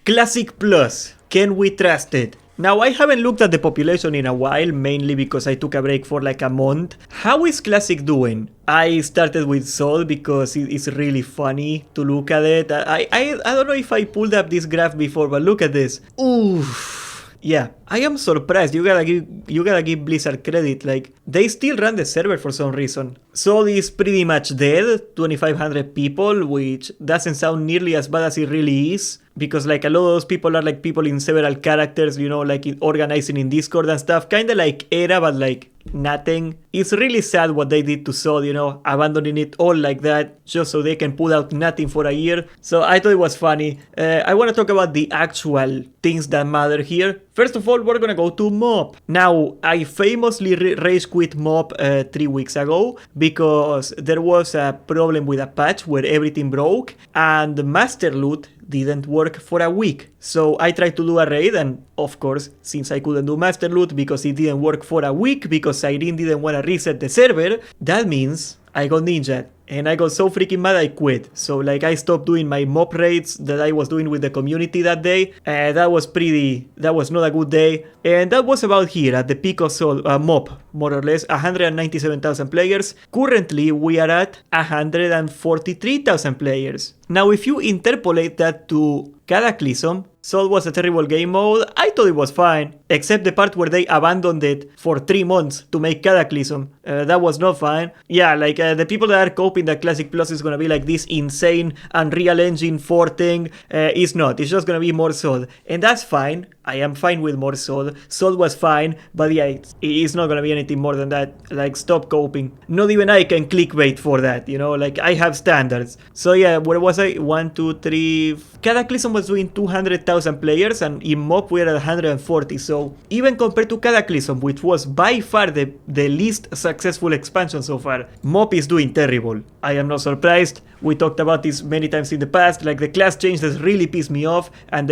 Classic Plus. Can we trust it? Now, I haven't looked at the population in a while, mainly because I took a break for like a month. How is Classic doing? I started with Soul because it's really funny to look at it. I don't know if I pulled up this graph before, but look at this. Oof. Yeah, I am surprised. You gotta give Blizzard credit. Like, they still run the server for some reason. Soul is pretty much dead, 2,500 people, which doesn't sound nearly as bad as it really is. Because like a lot of those people are like people in several characters, you know, like organizing in Discord and stuff. Kinda like Era, but like nothing. It's really sad what they did to Soul, you know, abandoning it all like that just so they can put out nothing for a year. So I thought it was funny. I want to talk about the actual things that matter here. First of all, we're gonna go to MoP. Now, I famously rage quit MoP 3 weeks ago because there was a problem with a patch where everything broke and the master loot didn't work for a week. So I tried to do a raid, and of course, since I couldn't do master loot because it didn't work for a week because Irene didn't want to reset the server, that means I got ninja'd. And I got so freaking mad I quit. So like I stopped doing my MoP raids that I was doing with the community that day. That was not a good day. And that was about here at the peak of MoP, more or less, 197,000 players. Currently we are at 143,000 players. Now if you interpolate that to Cataclysm, Soul was a terrible game mode. I thought it was fine, except the part where they abandoned it for 3 months to make Cataclysm. That was not fine. Yeah, like the people that are hoping that Classic Plus is gonna be like this insane Unreal Engine 4 thing, it's not. It's just gonna be more Soul, and that's fine. I am fine with more Soul. Soul was fine, but yeah, it's not gonna be anything more than that. Like, stop coping. Not even I can clickbait for that, you know? Like, I have standards. So yeah, where was I? 1, 2, 3... Cataclysm was doing 200,000 players, and in MoP we're at 140, so even compared to Cataclysm, which was by far the least successful expansion so far, MoP is doing terrible. I am not surprised. We talked about this many times in the past. Like, the class changes really pissed me off, and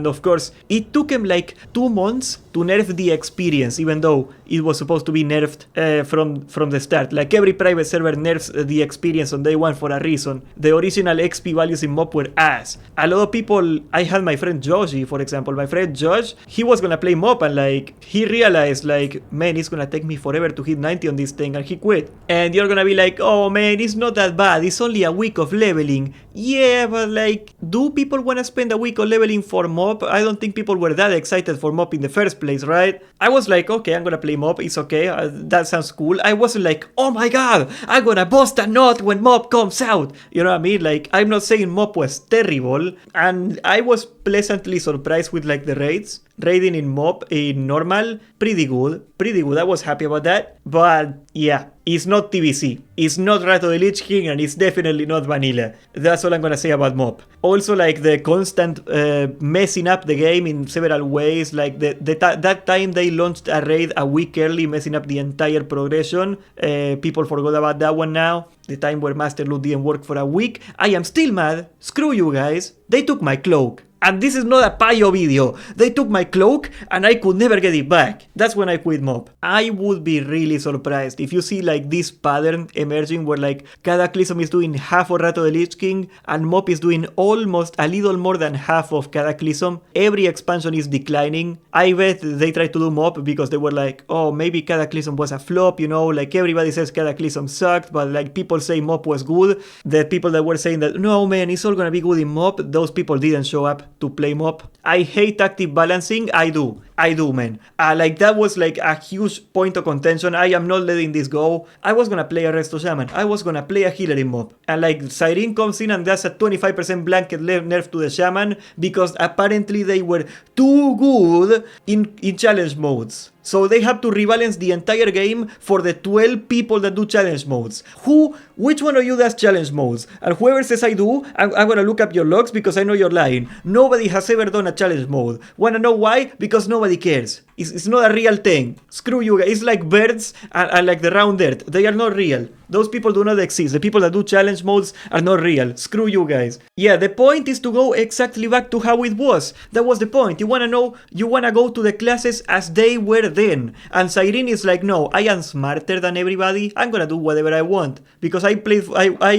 of course it took him like 2 months to nerf the experience, even though it was supposed to be nerfed from the start. Like, every private server nerfs the experience on day 1 for a reason. The original XP values in MoP were ass. A lot of people, I had my friend Joshi, for example. My friend Josh, he was gonna play MoP, and like, he realized like, man, it's gonna take me forever to hit 90 on this thing, and he quit. And you're gonna be like, oh man, it's not that bad, it's only a week of leveling. Yeah, but like, do people wanna spend a week of leveling for MoP? I don't think people were that excited for MoP in the first place, right? I was like, okay, I'm gonna play MoP, it's okay, that sounds cool. I wasn't like, oh my god, I'm gonna bust a nut when MoP comes out. You know what I mean? Like, I'm not saying MoP was terrible, and I was pleasantly surprised with like the raids. Raiding in MoP in normal, pretty good. I was happy about that. But yeah, it's not TBC. It's not Rat of the Lich King, and it's definitely not vanilla. That's all I'm gonna say about MoP. Also, like, the constant messing up the game in several ways. Like that time they launched a raid a week early, messing up the entire progression. People forgot about that one now. The time where Master Loot didn't work for a week. I am still mad. Screw you guys. They took my cloak. And this is not a Payo video. They took my cloak and I could never get it back. That's when I quit MoP. I would be really surprised if you see like this pattern emerging where like Cataclysm is doing half of Rat of the Lich King and MoP is doing almost a little more than half of Cataclysm. Every expansion is declining. I bet they tried to do MoP because they were like, oh, maybe Cataclysm was a flop, you know, like everybody says Cataclysm sucked, but like people say MoP was good. The people that were saying that, no man, it's all gonna be good in MoP, those people didn't show up to play MoP. I hate active balancing. I do, man. Like, that was like a huge point of contention. I am not letting this go. I was gonna play a Resto Shaman. I was gonna play a healer in MoP. And like, Cyrene comes in and does a 25% blanket nerf to the Shaman because apparently they were too good in challenge modes. So they have to rebalance the entire game for the 12 people that do challenge modes. Which one of you does challenge modes? And whoever says I do, I'm gonna look up your logs because I know you're lying. Nobody has ever done a challenge mode. Wanna know why? Because nobody cares. It's not a real thing. Screw you guys. It's like birds and like the round earth. They are not real. Those people do not exist. The people that do challenge modes are not real. Screw you guys. Yeah, the point is to go exactly back to how it was. That was the point. You wanna go to the classes as they were then. And Cyrene is like, no, I am smarter than everybody. I'm gonna do whatever I want. Because I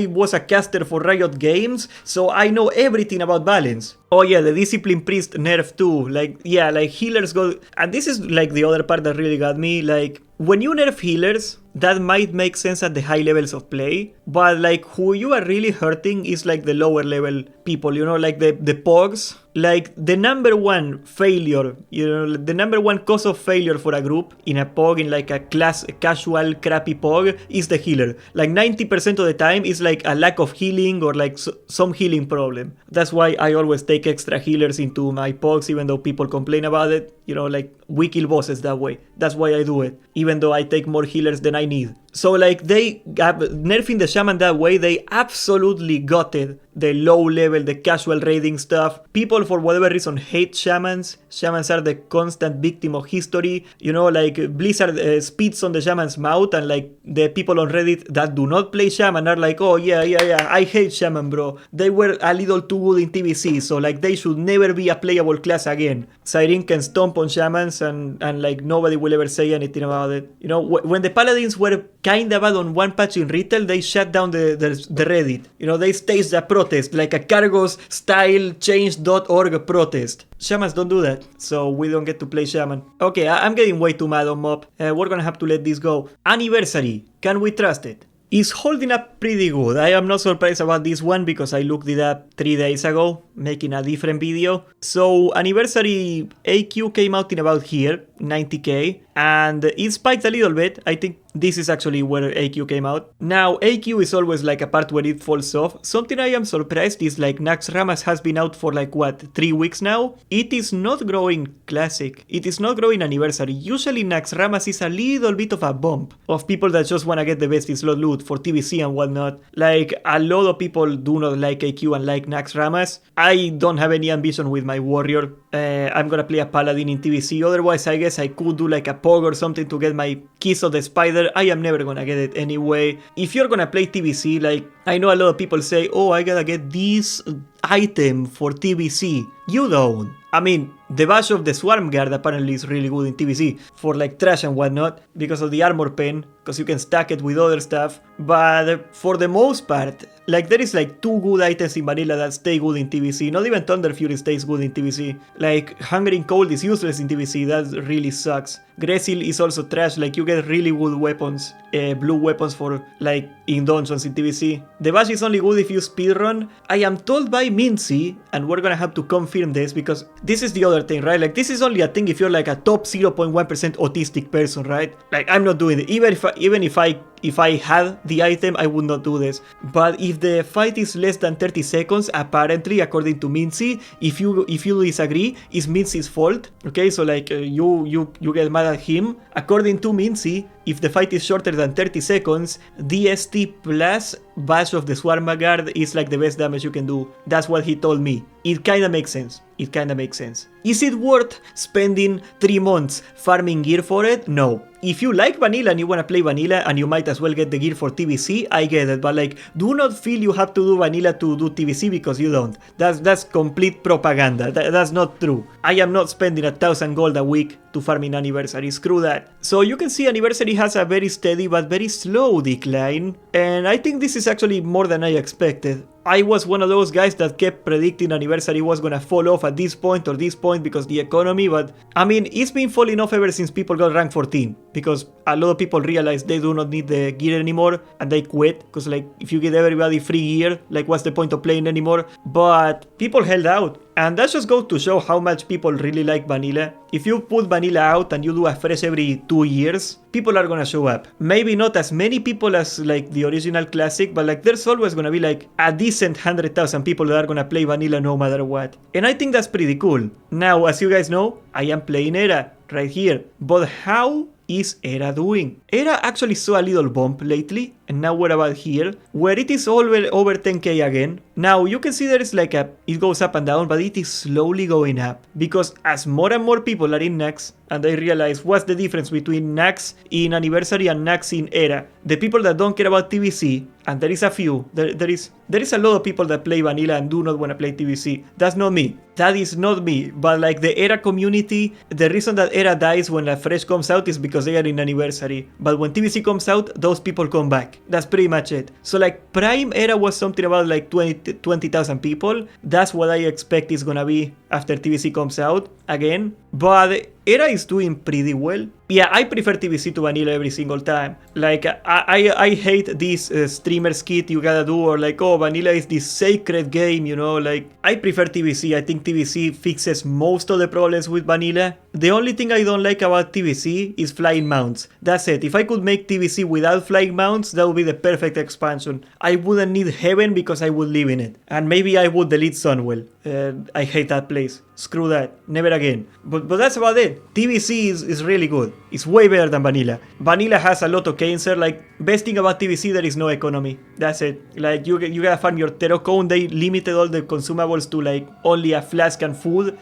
was a caster for Riot Games, so I know everything about balance. Oh yeah, the Discipline Priest nerf too. Like, yeah, like healers go... And this is like the other part that really got me. Like, when you nerf healers, that might make sense at the high levels of play. But like, who you are really hurting is like the lower level people, you know, like the pogs. Like, the number one failure, you know, the number one cause of failure for a group in a pog, in like a casual crappy pog, is the healer. Like 90% of the time is like a lack of healing or like some healing problem. That's why I always take extra healers into my pogs, even though people complain about it. You know, like, we kill bosses that way. That's why I do it, even though I take more healers than I need. So like, they nerfing the shaman that way, they absolutely gutted the low level, the casual raiding stuff. People for whatever reason hate shamans. Shamans are the constant victim of history. You know, like, Blizzard spits on the shaman's mouth, and like the people on Reddit that do not play shaman are like, oh yeah, I hate shaman, bro. They were a little too good in TBC, so like they should never be a playable class again. Siren can stomp on shamans and like nobody will ever say anything about it. You know, when the paladins were kinda bad on one patch in retail, they shut down the Reddit. You know, they staged a protest, like a Cargos style change.org protest. Shamans don't do that, so we don't get to play shaman. Okay, I'm getting way too mad on mob. We're gonna have to let this go. Anniversary, can we trust it? Is holding up pretty good. I am not surprised about this one because I looked it up 3 days ago, making a different video. So Anniversary AQ came out in about here, 90k, and it spiked a little bit. I think this is actually where AQ came out. Now, AQ is always like a part where it falls off. Something I am surprised is like Naxx has been out for like, what, 3 weeks now? It is not growing Classic. It is not growing Anniversary. Usually Naxx is a little bit of a bump of people that just wanna get the best in slot loot for TBC and whatnot. Like, a lot of people do not like AQ and like Naxx. I don't have any ambition with my warrior. I'm gonna play a paladin in TBC. Otherwise, I guess I could do like a pog or something to get my Kiss of the Spider. I am never gonna get it anyway. If you're gonna play TBC, like, I know a lot of people say, oh, I gotta get this item for TBC. You don't. I mean, the Bash of the Swarm Guard apparently is really good in TBC for like trash and whatnot because of the armor pen, because you can stack it with other stuff. But for the most part, like, there is like 2 good items in vanilla that stay good in TBC. Not even Thunder Fury stays good in TBC. Like, Hungering Cold is useless in TBC. That really sucks. Gresil is also trash. Like, you get really good weapons, blue weapons for like in dungeons in TBC. The Bash is only good if you speedrun. I am told by Mincy, and we're gonna have to confirm this because this is the other thing, right? Like, this is only a thing if you're like a top 0.1% autistic person, right? Like, I'm not doing it. Even if I had the item, I would not do this. But if the fight is less than 30 seconds, apparently, according to Mincy, if you disagree, it's Mincy's fault. Okay, so like, you get mad at him. According to Mincy, if the fight is shorter than 30 seconds, DST plus Bash of the Swarm Guard is like the best damage you can do. That's what he told me. It kinda makes sense. It kinda makes sense. Is it worth spending 3 months farming gear for it? No. If you like vanilla and you wanna play vanilla and you might as well get the gear for TBC, I get it, but like, do not feel you have to do vanilla to do TBC because you don't. That's complete propaganda. That's not true. I am not spending 1,000 gold a week to farming Anniversary. Screw that. So you can see Anniversary has a very steady but very slow decline, and I think this is actually more than I expected. I was one of those guys that kept predicting Anniversary was gonna fall off at this point or this point because the economy, but I mean, it's been falling off ever since people got rank 14 because a lot of people realized they do not need the gear anymore and they quit because like, if you get everybody free gear, like, what's the point of playing anymore? But people held out. And that just goes to show how much people really like vanilla. If you put vanilla out and you do a fresh every 2 years, people are gonna show up. Maybe not as many people as like the original classic, but like, there's always gonna be like a decent 100,000 people that are gonna play vanilla no matter what. And I think that's pretty cool. Now, as you guys know, I am playing Era right here. But how is Era doing? Era actually saw a little bump lately, and now we're about here, where it is over 10k again. Now you can see there is like it goes up and down, but it is slowly going up, because as more and more people are in Naxx, and they realize what's the difference between Naxx in Anniversary and Naxx in Era. The people that don't care about TBC, and there is a few, there is a lot of people that play vanilla and do not want to play TBC. That's not me. That is not me. But like, the Era community, the reason that Era dies when a fresh comes out is because they are in Anniversary. But when TBC comes out, those people come back. back. That's pretty much it. So like Prime era was something about like 20,000 people. That's what I expect is gonna be after TBC comes out again. But Era is doing pretty well. Yeah, I prefer TBC to vanilla every single time. Like, I hate this streamer skit you gotta do, or like, oh, vanilla is this sacred game, you know, like, I prefer TBC. I think TBC fixes most of the problems with vanilla. The only thing I don't like about TBC is flying mounts. That's it. If I could make TBC without flying mounts, that would be the perfect expansion. I wouldn't need Heaven because I would live in it. And maybe I would delete Sunwell. I hate that place. Screw that. Never again. But that's about it. TBC is really good. It's way better than vanilla. Vanilla has a lot of cancer. Like, best thing about TBC, there is no economy. That's it. Like, you gotta farm your Terracone. They limited all the consumables to like only a flask and food.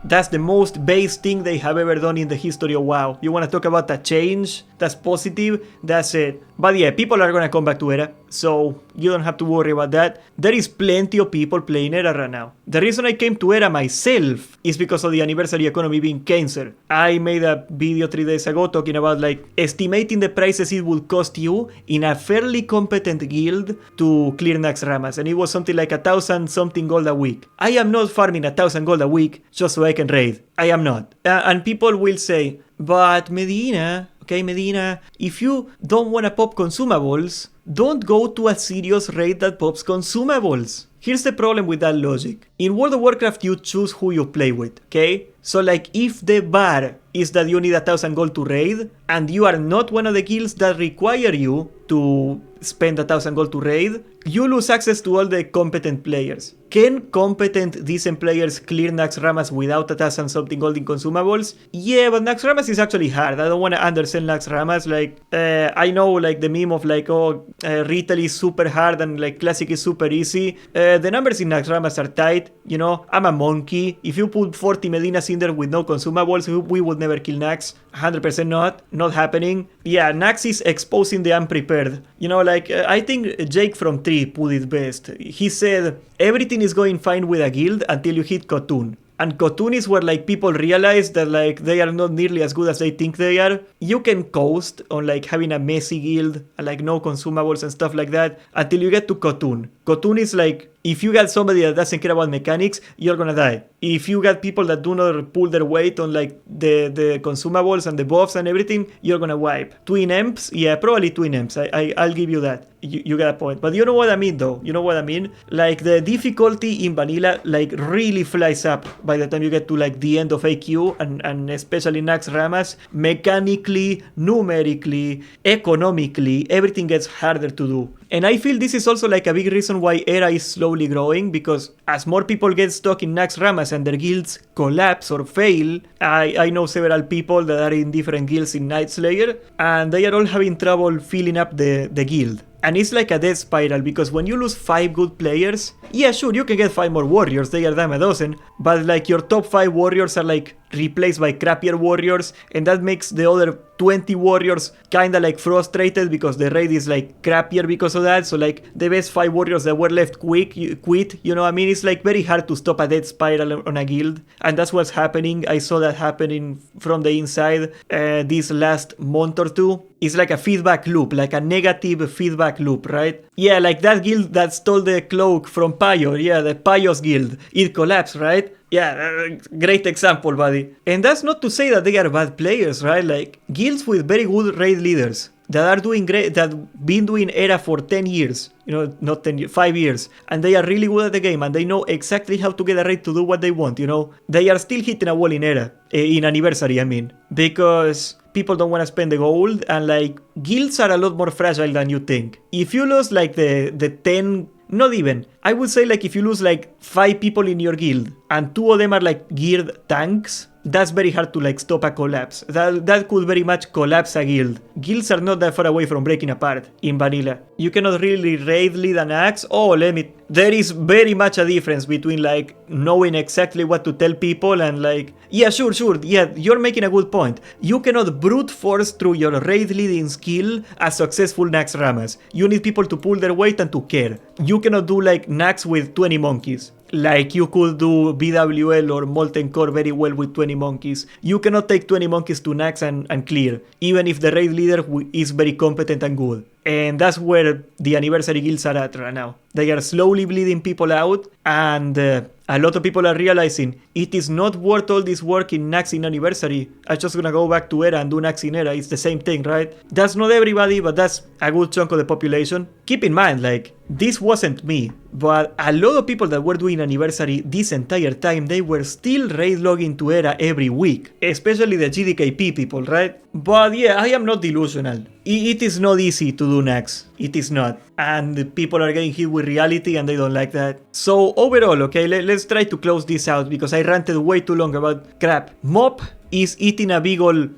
That's the most base thing they have ever done in the history of WoW. You want to talk about a change that's positive? That's it. But yeah, people are gonna come back to Era, so you don't have to worry about that. There is plenty of people playing Era right now. The reason I came to Era myself is because of the anniversary economy being cancer. I made a video 3 days ago talking about like estimating the prices it would cost you in a fairly competent guild to clear Naxx Ramas, and it was something like 1,000 something gold a week. I am not farming 1,000 gold a week just so I can raid. I am not. And people will say, but Medina, okay, Medina, if you don't want to pop consumables, don't go to a serious raid that pops consumables. Here's the problem with that logic. In World of Warcraft, you choose who you play with, okay? So like if the bar is that you need 1,000 gold to raid, and you are not one of the guilds that require you to spend 1,000 gold to raid, you lose access to all the competent players. Can competent, decent players clear Naxx Ramas without 1,000 something gold in consumables? Yeah, but Naxx Ramas is actually hard. I don't want to undersell Naxx Ramas. Like, I know like the meme of like, oh, retail is super hard and like classic is super easy. The numbers in Naxx Ramas are tight. You know, I'm a monkey. If you put 40 Medinas in there with no consumables, we would never kill Naxx. 100% not happening. Yeah, Naxx is exposing the unprepared. You know, like, I think Jake from 3 put it best. He said, everything is going fine with a guild until you hit Khotun. And Khotun is where like people realize that like they are not nearly as good as they think they are. You can coast on like having a messy guild and like no consumables and stuff like that until you get to Khotun. Khotun is like, if you got somebody that doesn't care about mechanics, you're gonna die. If you got people that do not pull their weight on like the consumables and the buffs and everything, you're gonna wipe. Twin Emps? Yeah, probably Twin Emps. I'll give you that. You got a point. But you know what I mean though? You know what I mean? Like the difficulty in vanilla like really flies up by the time you get to like the end of AQ and especially Naxx Ramas. Mechanically, numerically, economically, everything gets harder to do. And I feel this is also like a big reason why Era is slowly growing, because as more people get stuck in Naxx Ramas and their guilds collapse or fail, I know several people that are in different guilds in Night Slayer, and they are all having trouble filling up the guild. And it's like a death spiral, because when you lose 5 good players, yeah, sure, you can get 5 more warriors, they are damn a dozen, but like your top 5 warriors are like replaced by crappier warriors, and that makes the other 20 warriors kinda like frustrated because the raid is like crappier because of that. So like the best 5 warriors that were left quit, you know what I mean? It's like very hard to stop a death spiral on a guild, and that's what's happening. I saw that happening from the inside this last month or two. It's like a feedback loop, like a negative feedback loop, right? Yeah, like that guild that stole the cloak from Payo, yeah, the Payo's guild, it collapsed, right? Yeah, great example, buddy. And that's not to say that they are bad players, right? Like, guilds with very good raid leaders that are doing great, that been doing Era for 10 years, you know, not 10 years, 5 years, and they are really good at the game, and they know exactly how to get a raid to do what they want, you know? They are still hitting a wall in Era, in Anniversary, I mean, because people don't want to spend the gold, and like, guilds are a lot more fragile than you think. If you lose like the 10... Not even. I would say like if you lose like 5 people in your guild and 2 of them are like geared tanks, that's very hard to like stop a collapse. That could very much collapse a guild. Guilds are not that far away from breaking apart in vanilla. You cannot really raid lead an axe. Oh, there is very much a difference between like knowing exactly what to tell people and like, yeah, sure, yeah, you're making a good point. You cannot brute force through your raid leading skill a successful Naxx Ramas. You need people to pull their weight and to care. You cannot do like Naxx with 20 monkeys. Like you could do BWL or Molten Core very well with 20 monkeys. You cannot take 20 monkeys to Naxx and clear, even if the raid leader is very competent and good. And that's where the anniversary guilds are at right now. They are slowly bleeding people out, and a lot of people are realizing it is not worth all this work in Naxx in anniversary. I'm just gonna go back to Era and do Naxx in Era. It's the same thing, right? That's not everybody, but that's a good chunk of the population. Keep in mind, like, this wasn't me, but a lot of people that were doing anniversary this entire time, they were still raid logging to Era every week, especially the GDKP people, right? But yeah, I am not delusional. It is not easy to do Naxx. It is not. And people are getting hit with reality and they don't like that. So overall, okay, let's try to close this out because I ranted way too long about crap. Mop is eating a big ol'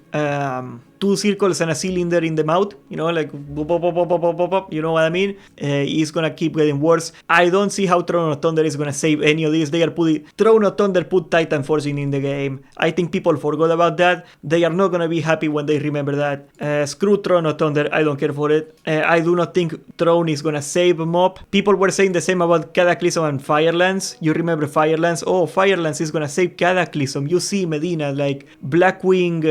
2 circles and a cylinder in the mouth, you know, like bop, bop, bop, bop, bop, bop, bop, you know what I mean? It's gonna keep getting worse. I don't see how Throne of Thunder is gonna save any of this. They are putting Throne of Thunder put Titan Forging in the game. I think people forgot about that. They are not gonna be happy when they remember that. Screw Throne of Thunder, I don't care for it. I do not think Throne is gonna save Mop. People were saying the same about Cataclysm and Firelands. You remember Firelands? Oh, Firelands is gonna save Cataclysm. You see Medina, like Blackwing,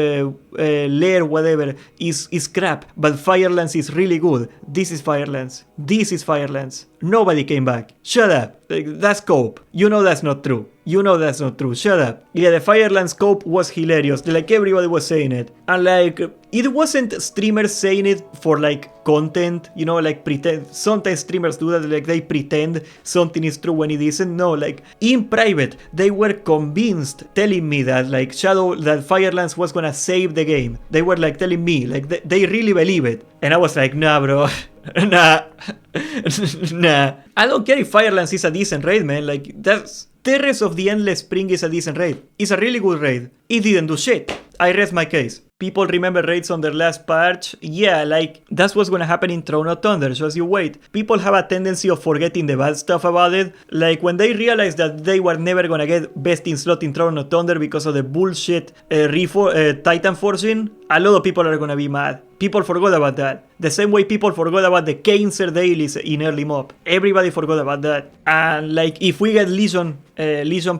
Lair, whatever, is crap, but Firelands is really good. This is Firelands. This is Firelands. Nobody came back. Shut up. Like, that's cope. You know that's not true. You know that's not true. Shut up. Yeah, the Firelands cope was hilarious. Like, everybody was saying it. And like, it wasn't streamers saying it for like content, you know, like pretend. Sometimes streamers do that, like they pretend something is true when it isn't. No, like in private, they were convinced, telling me that like that Firelands was gonna save the game. They were like telling me, like they really believe it. And I was like, nah, bro. Nah. Nah. I don't care if Firelands is a decent raid, man. Like, that's Terrace of the Endless Spring is a decent raid. It's a really good raid. It didn't do shit. I rest my case. People remember raids on their last patch. Yeah, like, that's what's gonna happen in Throne of Thunder, just you wait. People have a tendency of forgetting the bad stuff about it. Like, when they realized that they were never gonna get best in slot in Throne of Thunder because of the bullshit Titan Forging, a lot of people are gonna be mad. People forgot about that. The same way people forgot about the Cancer dailies in early mob. Everybody forgot about that. And like, if we get Legion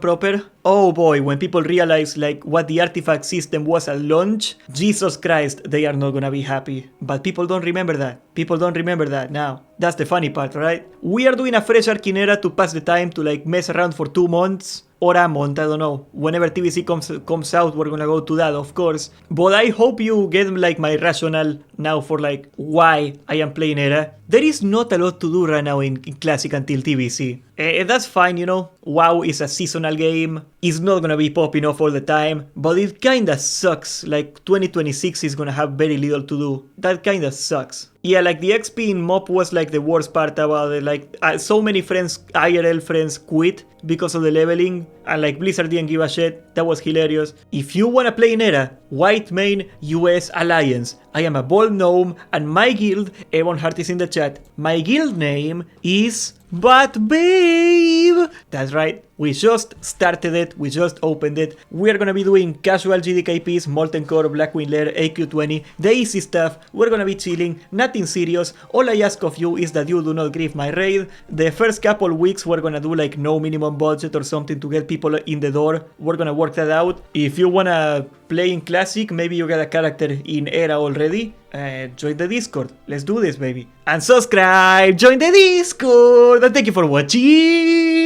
proper, oh boy, when people realize like what the artifact system was at launch, Jesus Christ, they are not gonna be happy. But people don't remember that. People don't remember that now. That's the funny part, right? We are doing a fresh Arkinera to pass the time, to like mess around for 2 months. Or a month, I don't know. Whenever TVC comes out, we're gonna go to that, of course. But I hope you get like my rationale now for like why I am playing Era. There is not a lot to do right now in Classic until TVC. That's fine, you know. WoW is a seasonal game. It's not gonna be popping off all the time. But it kinda sucks. Like 2026 is gonna have very little to do. That kinda sucks. Yeah, like the XP in MOP was like the worst part about it. Like so many friends, IRL friends, quit because of the leveling, and like Blizzard didn't give a shit. That was hilarious. If you wanna play in Era, White Main US Alliance. I am a bold gnome, and my guild, Ebon Hart is in the chat. My guild name is But Babe. That's right. We just started it, we just opened it. We're gonna be doing casual GDKPs, Molten Core, Blackwing Lair, AQ20, the easy stuff. We're gonna be chilling, nothing serious. All I ask of you is that you do not grief my raid. The first couple weeks we're gonna do like no minimum budget or something to get people in the door. We're gonna work that out. If you wanna play in Classic, maybe you got a character in Era already, join the Discord. Let's do this, baby. And subscribe, join the Discord, and thank you for watching.